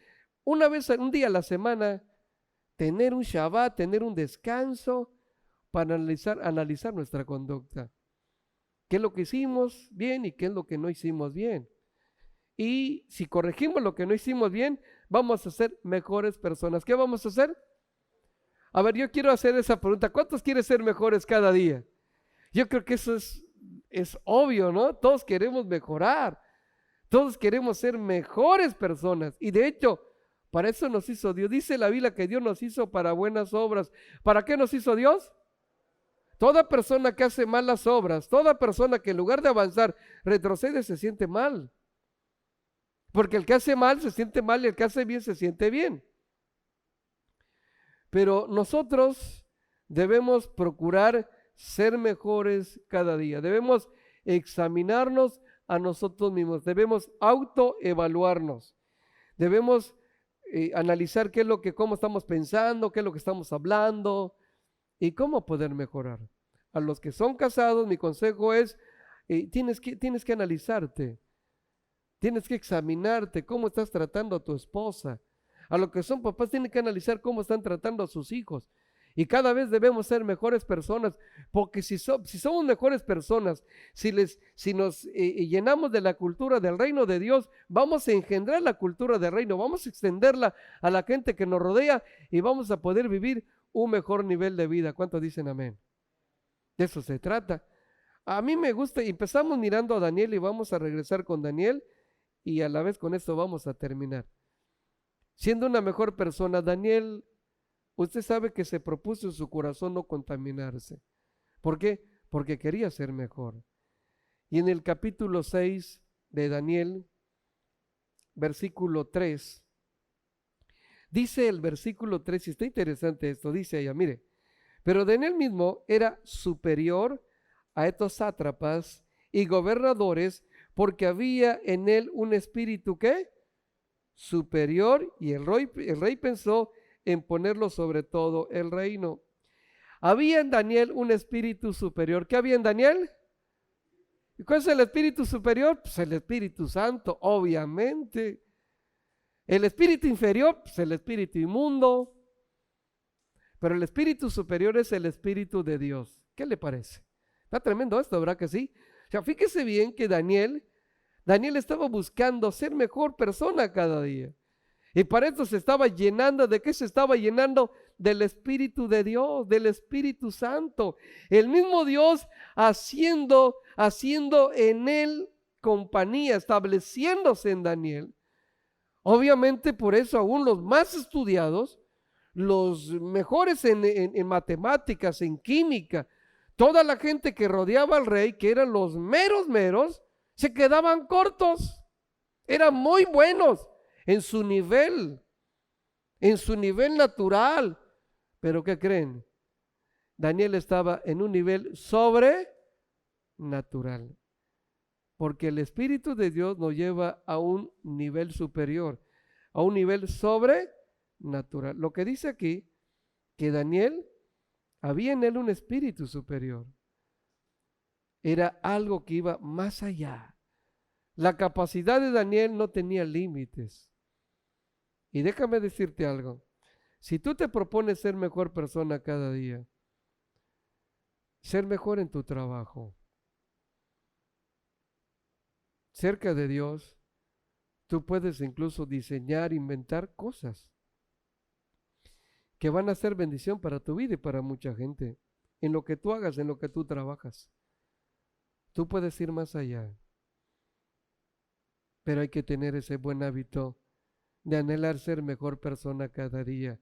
un día a la semana tener un Shabbat, tener un descanso para analizar nuestra conducta. ¿Qué es lo que hicimos bien y qué es lo que no hicimos bien? Y si corregimos lo que no hicimos bien, vamos a ser mejores personas. ¿Qué vamos a hacer? A ver, yo quiero hacer esa pregunta. ¿Cuántos quieren ser mejores cada día? Yo creo que eso es obvio, ¿no? Todos queremos mejorar. Todos queremos ser mejores personas. Y de hecho, para eso nos hizo Dios. Dice la Biblia que Dios nos hizo para buenas obras. ¿Para qué nos hizo Dios? Toda persona que hace malas obras, toda persona que en lugar de avanzar retrocede, se siente mal. Porque el que hace mal se siente mal y el que hace bien se siente bien. Pero nosotros debemos procurar ser mejores cada día. Debemos examinarnos a nosotros mismos. Debemos autoevaluarnos. Debemos analizar cómo estamos pensando, qué es lo que estamos hablando y cómo poder mejorar. A los que son casados, mi consejo es, tienes que analizarte. Tienes que examinarte cómo estás tratando a tu esposa. A los que son papás tienen que analizar cómo están tratando a sus hijos. Y cada vez debemos ser mejores personas, porque si somos mejores personas, si nos llenamos de la cultura del reino de Dios, vamos a engendrar la cultura del reino, vamos a extenderla a la gente que nos rodea y vamos a poder vivir un mejor nivel de vida. ¿Cuántos dicen amén? De eso se trata. A mí me gusta, empezamos mirando a Daniel y vamos a regresar con Daniel y a la vez con esto vamos a terminar. Siendo una mejor persona, Daniel, usted sabe que se propuso en su corazón no contaminarse. ¿Por qué? Porque quería ser mejor. Y en el capítulo 6 de Daniel, versículo 3, dice el versículo 3, y está interesante esto, dice ella, mire, pero Daniel mismo era superior a estos sátrapas y gobernadores, porque había en él un espíritu, ¿qué? Superior, y el rey pensó en ponerlo sobre todo el reino. Había en Daniel un espíritu superior. ¿Qué había en Daniel? ¿Y cuál es el espíritu superior? Pues el Espíritu Santo, obviamente. El espíritu inferior, pues el espíritu inmundo. Pero el espíritu superior es el espíritu de Dios. ¿Qué le parece? Está tremendo esto, ¿verdad que sí? O sea, fíjese bien que Daniel estaba buscando ser mejor persona cada día. Y para eso se estaba llenando. ¿De qué se estaba llenando? Del Espíritu de Dios, del Espíritu Santo. El mismo Dios haciendo en él compañía, estableciéndose en Daniel. Obviamente por eso aún los más estudiados, los mejores en matemáticas, en química, toda la gente que rodeaba al rey, que eran los meros, se quedaban cortos. Eran muy buenos en su nivel natural. Pero ¿qué creen? Daniel estaba en un nivel sobrenatural. Porque el Espíritu de Dios nos lleva a un nivel superior, a un nivel sobrenatural. Lo que dice aquí, que Daniel, había en él un espíritu superior. era algo que iba más allá. La capacidad de Daniel no tenía límites. Y déjame decirte algo. Si tú te propones ser mejor persona cada día, ser mejor en tu trabajo, cerca de Dios, tú puedes incluso diseñar, inventar cosas que van a ser bendición para tu vida y para mucha gente. En lo que tú hagas, en lo que tú trabajas, tú puedes ir más allá. Pero hay que tener ese buen hábito de anhelar ser mejor persona cada día,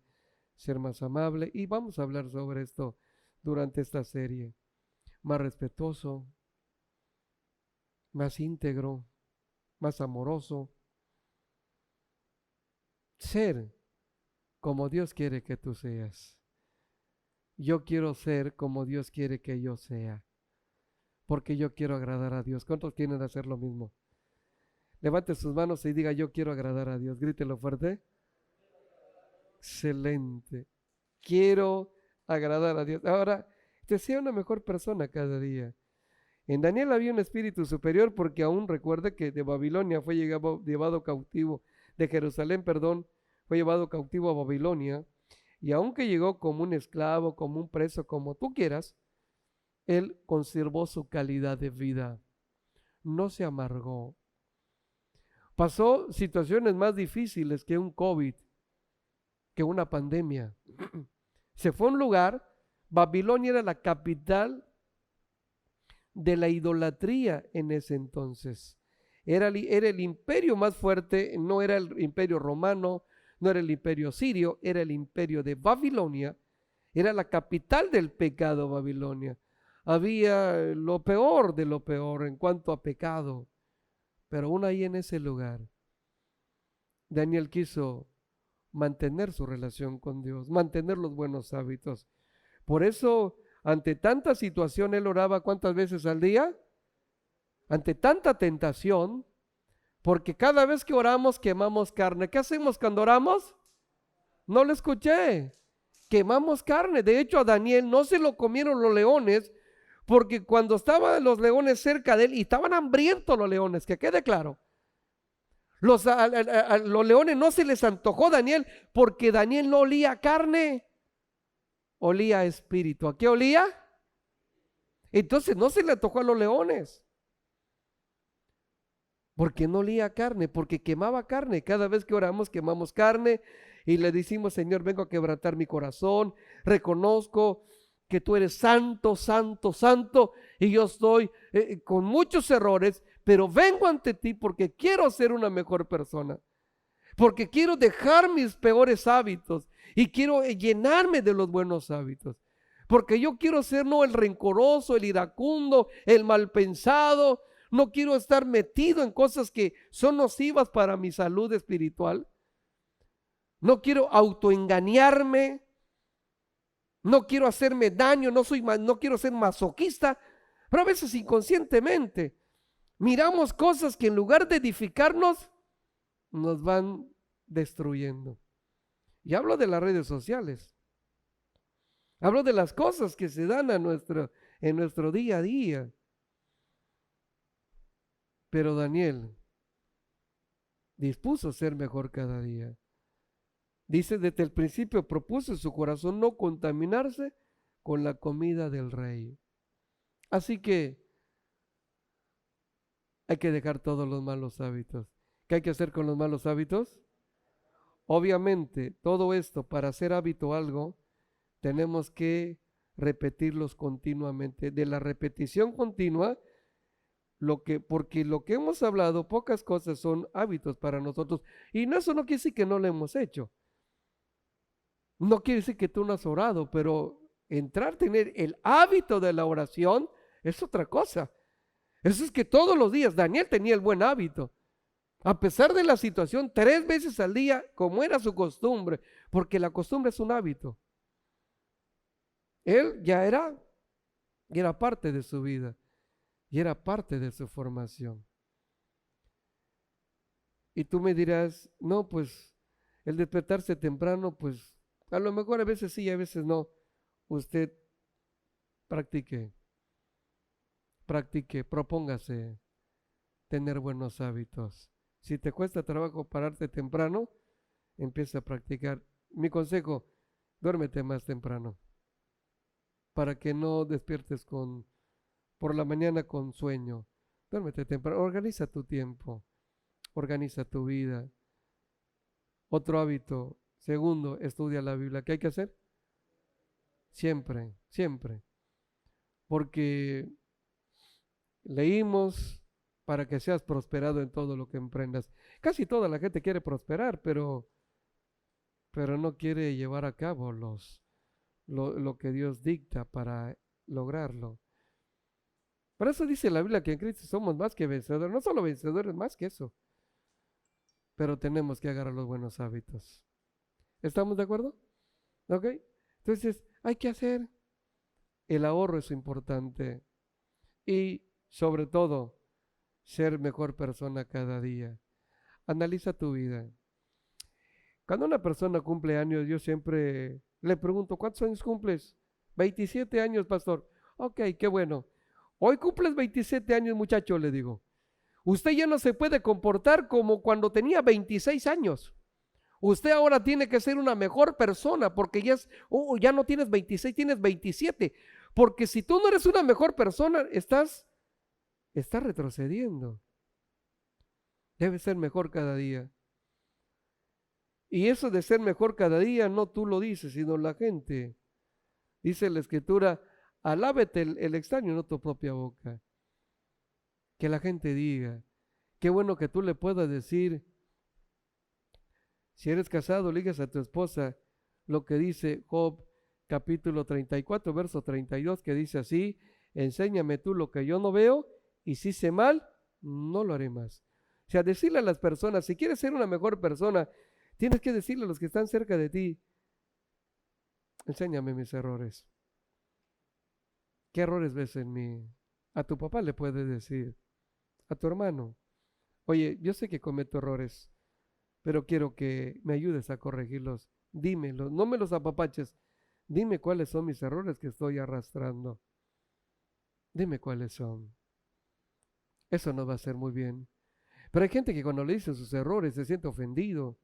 ser más amable. Y vamos a hablar sobre esto durante esta serie. Más respetuoso, más íntegro, más amoroso. Ser como Dios quiere que tú seas. Yo quiero ser como Dios quiere que yo sea, porque yo quiero agradar a Dios. ¿Cuántos quieren hacer lo mismo? Levante sus manos y diga, yo quiero agradar a Dios. Grítelo fuerte. Excelente. Quiero agradar a Dios. Ahora, te sea una mejor persona cada día. En Daniel había un espíritu superior porque aún recuerda que de Babilonia fue llevado cautivo, de Jerusalén, perdón, fue llevado cautivo a Babilonia. Y aunque llegó como un esclavo, como un preso, como tú quieras, él conservó su calidad de vida. No se amargó. Pasó situaciones más difíciles que un COVID, que una pandemia. Se fue a un lugar, Babilonia era la capital de la idolatría en ese entonces. Era el imperio más fuerte, no era el imperio romano, no era el imperio sirio, era el imperio de Babilonia. Era la capital del pecado, Babilonia. Había lo peor de lo peor en cuanto a pecado. Pero aún ahí en ese lugar, Daniel quiso mantener su relación con Dios, mantener los buenos hábitos. Por eso, ante tanta situación, él oraba ¿cuántas veces al día? Ante tanta tentación, porque cada vez que oramos quemamos carne. ¿Qué hacemos cuando oramos? No lo escuché. Quemamos carne. De hecho, a Daniel no se lo comieron los leones, porque cuando estaban los leones cerca de él, y estaban hambrientos los leones, que quede claro, los leones no se les antojó a Daniel, porque Daniel no olía carne, olía espíritu. ¿A qué olía? Entonces no se le antojó a los leones, porque no olía carne, porque quemaba carne. Cada vez que oramos quemamos carne y le decimos, Señor, vengo a quebrantar mi corazón, reconozco que tú eres santo, santo, santo, y yo estoy con muchos errores, pero vengo ante ti porque quiero ser una mejor persona, porque quiero dejar mis peores hábitos y quiero llenarme de los buenos hábitos, porque yo quiero ser no el rencoroso, el iracundo, el malpensado. No quiero estar metido en cosas que son nocivas para mi salud espiritual. No quiero autoengañarme. No quiero hacerme daño. No quiero ser masoquista. Pero a veces inconscientemente miramos cosas que en lugar de edificarnos, nos van destruyendo. Y hablo de las redes sociales. Hablo de las cosas que se dan en nuestro día a día. Pero Daniel dispuso ser mejor cada día. Dice, desde el principio propuso en su corazón no contaminarse con la comida del rey. Así que hay que dejar todos los malos hábitos. ¿Qué hay que hacer con los malos hábitos? Obviamente, todo esto para hacer hábito algo, tenemos que repetirlos continuamente. De la repetición continua, porque lo que hemos hablado, pocas cosas son hábitos para nosotros. Y eso no quiere decir que no lo hemos hecho. No quiere decir que tú no has orado, pero tener el hábito de la oración es otra cosa. Eso es que todos los días Daniel tenía el buen hábito. A pesar de la situación, 3 veces al día, como era su costumbre, porque la costumbre es un hábito. Él ya era parte de su vida y era parte de su formación. Y tú me dirás, no, pues el despertarse temprano, pues a lo mejor a veces sí, a veces no. Usted practique practique, propóngase tener buenos hábitos. Si te cuesta trabajo pararte temprano, empieza a practicar. Mi consejo, duérmete más temprano para que no despiertes por la mañana con sueño. Duérmete temprano, organiza tu tiempo, organiza tu vida. Otro hábito, segundo, estudia la Biblia. ¿Qué hay que hacer? Siempre, siempre. Porque leímos para que seas prosperado en todo lo que emprendas. Casi toda la gente quiere prosperar, pero no quiere llevar a cabo lo que Dios dicta para lograrlo. Por eso dice la Biblia que en Cristo somos más que vencedores, no solo vencedores, más que eso. Pero tenemos que agarrar los buenos hábitos. ¿Estamos de acuerdo? ¿Ok? Entonces, hay que hacer. El ahorro es importante. Y sobre todo, ser mejor persona cada día. Analiza tu vida. Cuando una persona cumple años, yo siempre le pregunto, ¿cuántos años cumples? 27 años, pastor. Ok, qué bueno. Hoy cumples 27 años, muchacho, le digo. Usted ya no se puede comportar como cuando tenía 26 años. Usted ahora tiene que ser una mejor persona porque ya no tienes 26, tienes 27. Porque si tú no eres una mejor persona, estás retrocediendo. Debes ser mejor cada día. Y eso de ser mejor cada día, no tú lo dices, sino la gente. Dice la Escritura, alábete el extraño, no tu propia boca. Que la gente diga. Qué bueno que tú le puedas decir, si eres casado, le digas a tu esposa lo que dice Job capítulo 34, verso 32, que dice así, enséñame tú lo que yo no veo, y si sé mal, no lo haré más. O sea, decirle a las personas, si quieres ser una mejor persona, tienes que decirle a los que están cerca de ti, enséñame mis errores. ¿Qué errores ves en mí? A tu papá le puedes decir, a tu hermano, oye, yo sé que cometo errores, pero quiero que me ayudes a corregirlos. Dímelos, no me los apapaches. Dime cuáles son mis errores que estoy arrastrando. Dime cuáles son. Eso nos va a hacer muy bien. Pero hay gente que cuando le dicen sus errores se siente ofendido.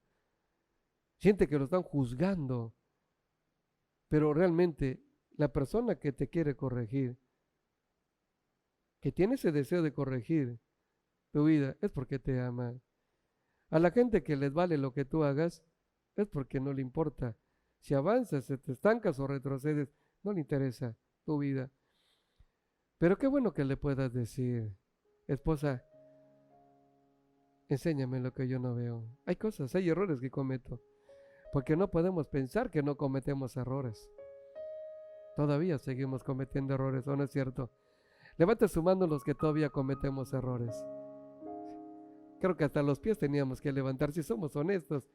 Siente que lo están juzgando. Pero realmente la persona que te quiere corregir, que tiene ese deseo de corregir tu vida, es porque te ama. A la gente que les vale lo que tú hagas, es porque no le importa. Si avanzas, te estancas o retrocedes, no le interesa tu vida. Pero qué bueno que le puedas decir, esposa, enséñame lo que yo no veo. Hay cosas, hay errores que cometo, porque no podemos pensar que no cometemos errores. Todavía seguimos cometiendo errores, ¿o no es cierto? Levanta su mano los que todavía cometemos errores. Creo que hasta los pies teníamos que levantar, si somos honestos,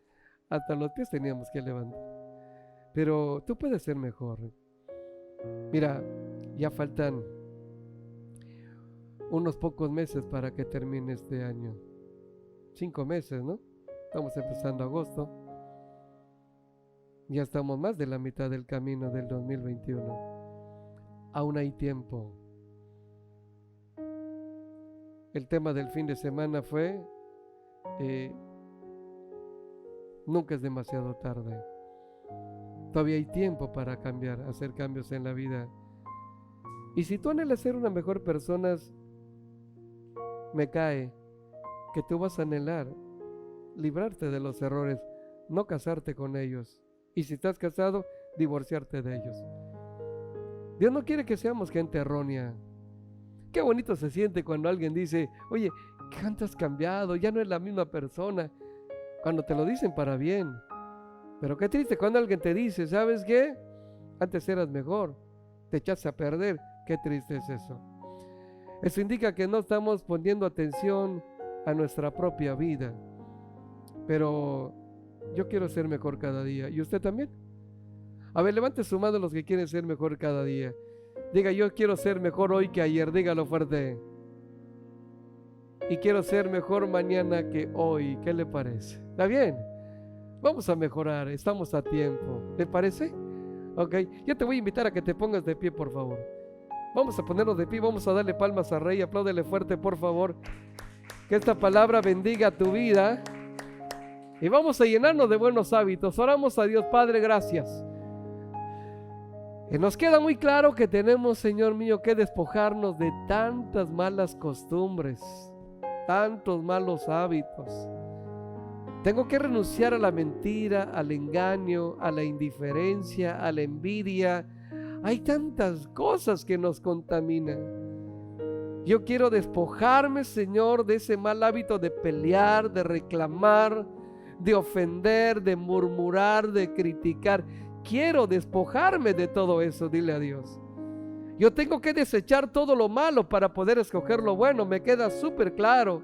hasta los pies teníamos que levantar. Pero tú puedes ser mejor. Mira, ya faltan unos pocos meses para que termine este año. 5 meses, ¿no? Estamos empezando agosto. Ya estamos más de la mitad del camino del 2021. Aún hay tiempo. El tema del fin de semana fue nunca es demasiado tarde. Todavía hay tiempo para cambiar, hacer cambios en la vida. Y si tú anhelas ser una mejor persona, me cae que tú vas a anhelar librarte de los errores, no casarte con ellos. Y si estás casado, divorciarte de ellos. Dios no quiere que seamos gente errónea. Qué bonito se siente cuando alguien dice, oye, ¿cuánto has cambiado? Ya no es la misma persona. Cuando te lo dicen para bien. Pero qué triste cuando alguien te dice, ¿sabes qué? Antes eras mejor, te echaste a perder. Qué triste es eso. Eso indica que no estamos poniendo atención a nuestra propia vida. Pero yo quiero ser mejor cada día. ¿Y usted también? A ver, levante su mano los que quieren ser mejor cada día. Diga, yo quiero ser mejor hoy que ayer. Dígalo fuerte. Y quiero ser mejor mañana que hoy. ¿Qué le parece? ¿Está bien? Vamos a mejorar. Estamos a tiempo. ¿Le parece? Ok. Yo te voy a invitar a que te pongas de pie, por favor. Vamos a ponernos de pie, vamos a darle palmas al Rey. Apláudele fuerte, por favor. Que esta palabra bendiga tu vida. Y vamos a llenarnos de buenos hábitos. Oramos a Dios. Padre, gracias. Y nos queda muy claro que tenemos, Señor mío, que despojarnos de tantas malas costumbres, tantos malos hábitos. Tengo que renunciar a la mentira, al engaño, a la indiferencia, a la envidia. Hay tantas cosas que nos contaminan. Yo quiero despojarme, Señor, de ese mal hábito de pelear, de reclamar, de ofender, de murmurar, de criticar. Quiero despojarme de todo eso, dile a Dios. Yo tengo que desechar todo lo malo para poder escoger lo bueno, me queda súper claro.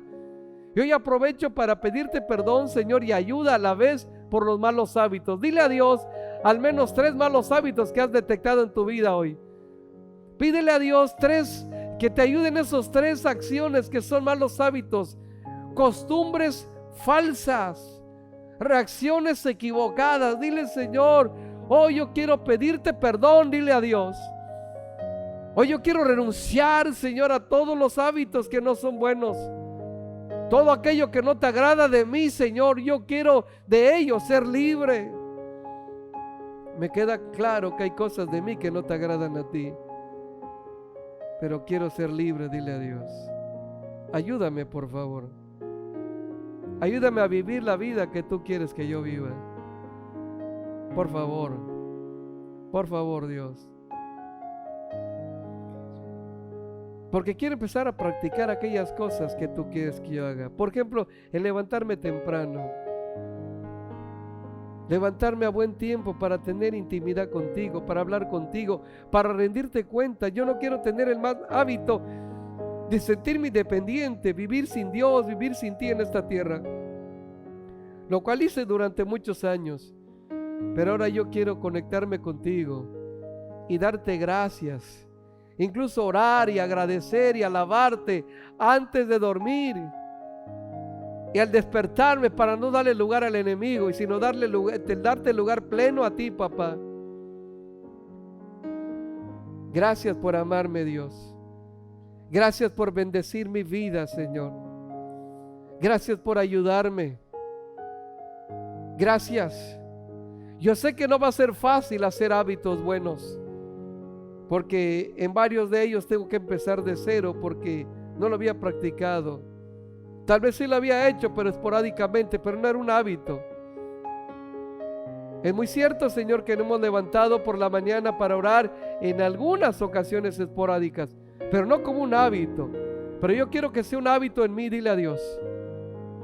Yo hoy aprovecho para pedirte perdón, Señor, y ayuda a la vez por los malos hábitos. Dile a Dios al menos 3 malos hábitos que has detectado en tu vida hoy. Pídele a Dios 3, que te ayuden esos 3 acciones que son malos hábitos, costumbres falsas, reacciones equivocadas. Dile, Señor, hoy yo quiero pedirte perdón, dile a Dios. Hoy yo quiero renunciar, Señor, a todos los hábitos que no son buenos. Todo aquello que no te agrada de mí, Señor, yo quiero de ello ser libre. Me queda claro que hay cosas de mí que no te agradan a ti, pero quiero ser libre, dile a Dios. Ayúdame, por favor. Ayúdame a vivir la vida que tú quieres que yo viva. Por favor, Dios. Porque quiero empezar a practicar aquellas cosas que tú quieres que yo haga. Por ejemplo, el levantarme temprano. Levantarme a buen tiempo para tener intimidad contigo, para hablar contigo, para rendirte cuenta. Yo no quiero tener el mal hábito de sentirme independiente, vivir sin Dios, vivir sin ti en esta tierra. Lo cual hice durante muchos años. Pero ahora yo quiero conectarme contigo y darte gracias. Incluso orar y agradecer y alabarte antes de dormir y al despertarme, para no darle lugar al enemigo, y sino darte lugar pleno a ti, papá. Gracias por amarme, Dios. Gracias por bendecir mi vida, Señor. Gracias por ayudarme. Gracias. Yo sé que no va a ser fácil hacer hábitos buenos, porque en varios de ellos tengo que empezar de cero, porque no lo había practicado. Tal vez sí lo había hecho, pero esporádicamente, pero no era un hábito. Es muy cierto, Señor, que nos hemos levantado por la mañana para orar en algunas ocasiones esporádicas, pero no como un hábito. Pero yo quiero que sea un hábito en mí, dile a Dios.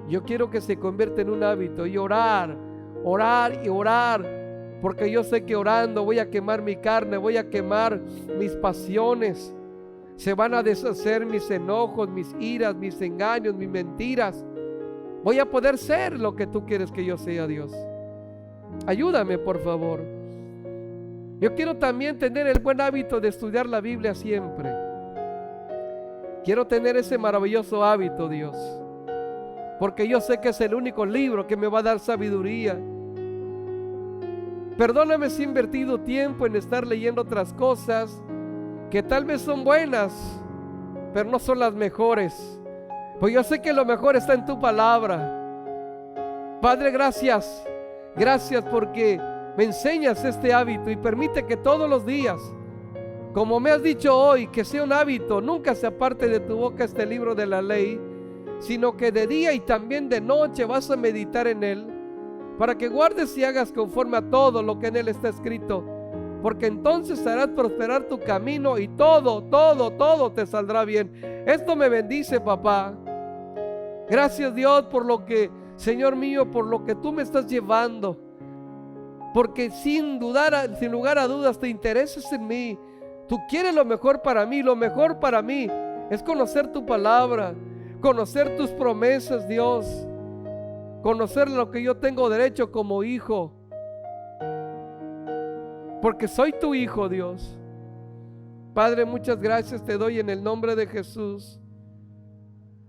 Yo quiero que se convierta en un hábito y orar y orar, porque yo sé que orando voy a quemar mi carne, voy a quemar mis pasiones. Se van a deshacer mis enojos, mis iras, mis engaños, mis mentiras. Voy a poder ser lo que tú quieres que yo sea, Dios. Ayúdame, por favor. Yo quiero también tener el buen hábito de estudiar la Biblia siempre. Quiero tener ese maravilloso hábito, Dios, porque yo sé que es el único libro que me va a dar sabiduría. Perdóname si he invertido tiempo en estar leyendo otras cosas que tal vez son buenas, pero no son las mejores. Pues yo sé que lo mejor está en tu palabra. Padre, gracias. Gracias porque me enseñas este hábito y permite que todos los días, como me has dicho hoy, que sea un hábito, nunca se aparte de tu boca este libro de la ley, sino que de día y también de noche vas a meditar en él, para que guardes y hagas conforme a todo lo que en él está escrito, porque entonces harás prosperar tu camino y todo te saldrá bien. Esto me bendice, papá. Gracias, Dios, por lo que, Señor mío, por lo que tú me estás llevando, porque sin lugar a dudas te interesas en mí. Tú quieres lo mejor para mí. Lo mejor para mí es conocer tu palabra, conocer tus promesas, Dios, conocer lo que yo tengo derecho como hijo, porque soy tu hijo, Dios. Padre, muchas gracias te doy en el nombre de Jesús.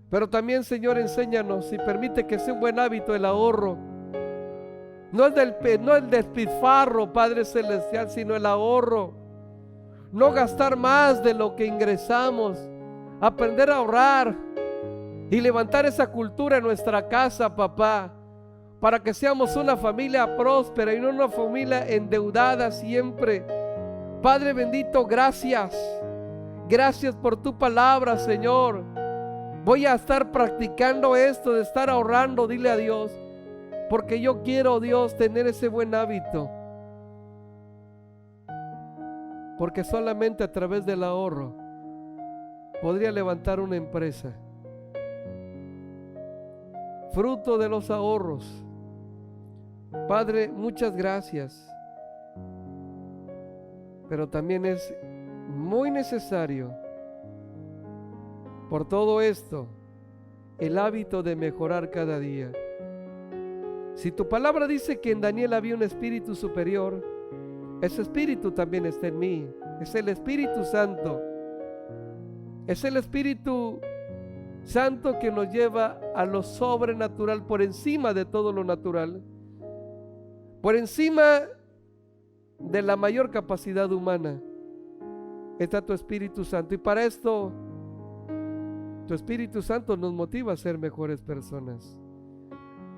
Pero también, Señor, enséñanos y permite que sea un buen hábito el ahorro. No el despilfarro, Padre Celestial, sino el ahorro. no gastar más de lo que ingresamos, aprender a ahorrar y levantar esa cultura en nuestra casa, papá, para que seamos una familia próspera y no una familia endeudada siempre. Padre bendito, gracias. Gracias por tu palabra, Señor. Voy a estar practicando esto de estar ahorrando, dile a Dios, porque yo quiero, Dios, tener ese buen hábito. Porque solamente a través del ahorro podría levantar una empresa. Fruto de los ahorros. Padre, muchas gracias. Pero también es muy necesario, por todo esto, el hábito de mejorar cada día. Si tu palabra dice que en Daniel había un espíritu superior, ese espíritu también está en mí. Es el Espíritu Santo. Es el Espíritu Santo que nos lleva a lo sobrenatural, por encima de todo lo natural, por encima de la mayor capacidad humana. Está tu Espíritu Santo, y para esto tu Espíritu Santo nos motiva a ser mejores personas,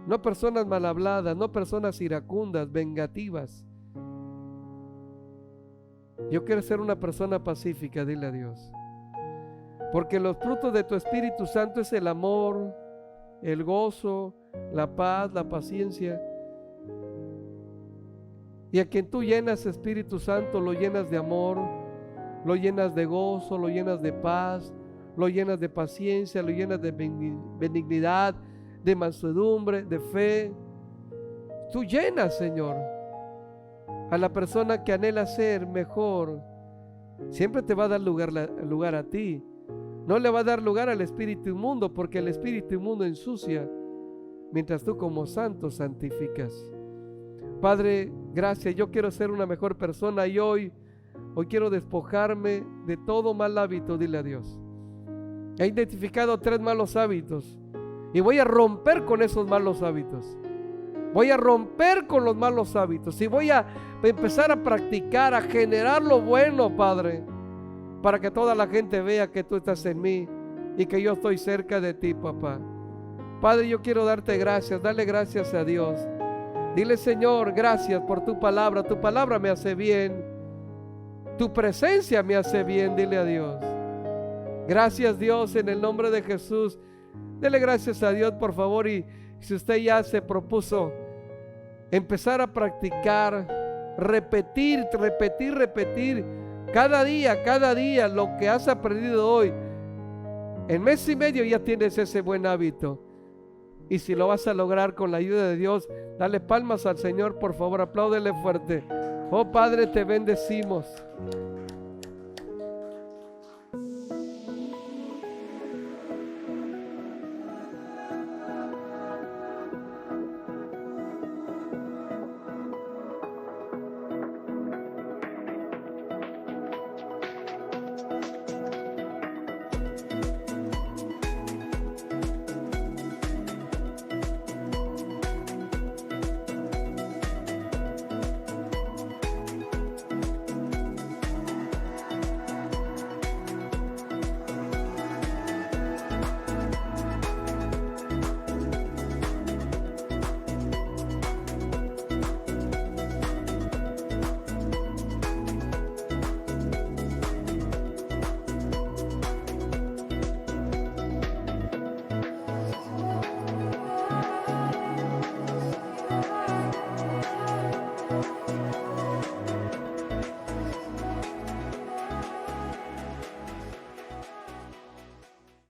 no personas mal habladas, no personas iracundas, vengativas. Yo quiero ser una persona pacífica, dile a Dios, porque los frutos de tu Espíritu Santo es el amor, el gozo, la paz, la paciencia. Y a quien tú llenas, Espíritu Santo, lo llenas de amor, lo llenas de gozo, lo llenas de paz, lo llenas de paciencia, lo llenas de benignidad, de mansedumbre, de fe. Tú llenas, Señor, a la persona que anhela ser mejor. Siempre te va a dar lugar a ti. No le va a dar lugar al espíritu inmundo, porque el espíritu inmundo ensucia, mientras tú como santo santificas. Padre, gracias. Yo quiero ser una mejor persona, y hoy quiero despojarme de todo mal hábito, dile a Dios. He identificado 3 malos hábitos y voy a romper con esos malos hábitos. Voy a romper con los malos hábitos y voy a empezar a practicar, a generar lo bueno, Padre, para que toda la gente vea que tú estás en mí y que yo estoy cerca de ti, papá. Padre, yo quiero darte gracias, dale gracias a Dios. Dile, Señor, gracias por tu palabra me hace bien, tu presencia me hace bien, dile a Dios. Gracias, Dios, en el nombre de Jesús. Dele gracias a Dios, por favor, y si usted ya se propuso empezar a practicar, repetir cada día lo que has aprendido hoy, en mes y medio ya tienes ese buen hábito. Y si lo vas a lograr con la ayuda de Dios, dale palmas al Señor, por favor, apláudele fuerte. Oh Padre, te bendecimos.